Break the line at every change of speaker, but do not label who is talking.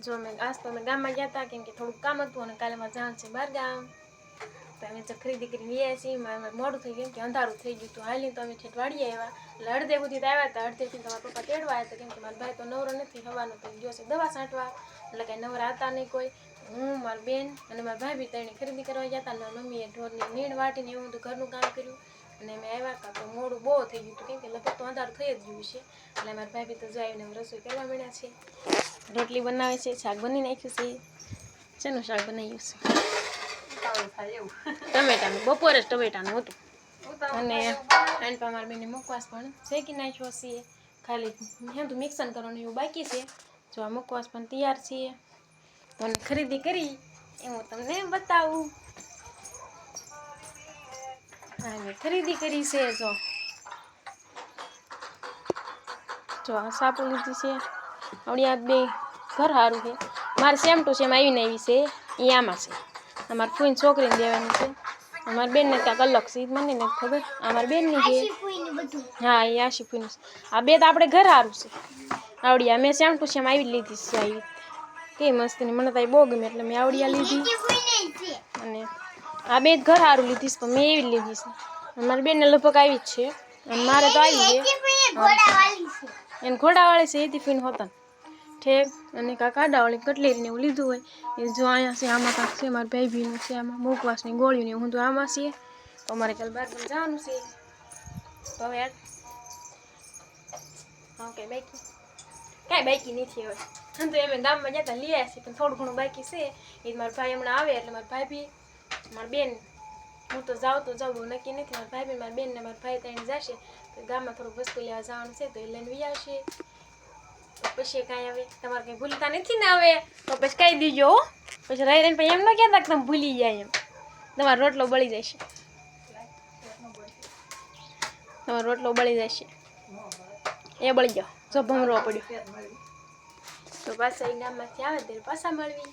જો મેં આજ તો અમે ગામમાં ગયા હતા કેમ કે થોડુંક કામ હતું અને કાલે મારે જવાનું છે બહાર ગામ તો અમે જો ખરીદી કરીને ગયા છીએ મારે મોડું થઈ ગયું કે અંધારું થઈ ગયું તો હાલી તો અમે ઠેઠ વાડીએ આવ્યા એટલે અડધે સુધી તો આવ્યા હતા અડધેથી તો મારા પપ્પા તેડવા આવ્યા હતા કેમ કે મારા ભાઈ તો નવરો નથી હવાનો તો ગયો છે દવા છાંટવા એટલે કાંઈ નવરા હતા નહીં કોઈ હું મારી બેન અને મારા ભાઈ બી ત્રણે ખરીદી કરવા ગયા હતા અને મમ્મીએ ઢોરની નીણ વાટીને એવું બધું ઘરનું કામ કર્યું અને અમે આવ્યા હતા તો મોડું બહુ થઈ ગયું હતું કેમ કે લગભગ તો અંધારું થઈ જ ગયું છે એટલે મારા ભાઈ બી તો જો આવીને રસોઈ કરવા મળ્યા છે રોટલી બનાવે છે શાક બની નાખ્યું છે શેનું શાક બનાવ્યું છે ટમેટાનું બપોરે જ ટમેટાનું હતું અને એન્ડ પર મારી બેને મુખવાસ પણ શેકી નાખ્યો છે ખાલી હેંધું મિક્સન કરવાનું એવું બાકી છે જો આ મુખવાસ પણ તૈયાર છે તો ખરીદી કરી એ હું તમને બતાવું હા ખરીદી કરી છે જો આ સાપુ લીધી છે આવડી આ બે ઘર સારું છે મારે સેમ ટુ સેમ આવીને આવી છે એ આમાં છે અમારે ફૂઈને છોકરીને દેવાની છે અમારી બેનને ક્યાંક અલગ છે મને નથી ખબર અમારી બેનની છે હા એ આશી ફૂઈનું છે આ બે તો આપણે ઘર સારું છે આવડિયા મેં સેમ ટુ સેમ આવી લીધી છે આવી કઈ મસ્તીની મને તો બહુ ગમે એટલે મેં આવડિયા લીધી અને આ બે ઘર સારું લીધી છે પણ મેં એવી લીધી છે મારી બેનને લગભગ આવી જ છે અને મારે તો આવી છે એને ઘોડાવાળી છે એથી ફીન હોતા ઠેક અને કાંક આડાવાળી કટલેરીને એવું લીધું હોય એ જો અહીંયા છે આમાં કાંક છે મારા ભાઈ ભીનું છે આમાં મુખવાસની ગોળીને હું તો આમાં છીએ તો અમારે કાલે બહાર જવાનું છે તો હવે યાર હા કાંઈ બાકી નથી હવે તો અમે ગામમાં જતા લઈ આવ્યા છીએ પણ થોડું ઘણું બાકી છે એ મારા ભાઈ હમણાં આવે એટલે મારા ભાઈ બી મારી બેન હું તો જાઉં બહુ નક્કી નથી મારા ભાઈ બી મારી બેન ને મારા ભાઈ ત્રણ જશે તો ગામમાં થોડુંક વસ્તુ લેવા જવાનું છે તો એ લઈને વી આવશે તો પછી કાંઈ હવે તમારે કંઈ ભૂલતા નથી ને હવે તો પછી કહી દીજો પછી રહી રહીને પછી એમ ન કહેતા કે તમે ભૂલી જાય એમ તમારો રોટલો બળી જશે એ બળી જાઓ જો ભમરો પડ્યો તો પાછા એ ગામમાંથી આવે ત્યારે પાછા મળવી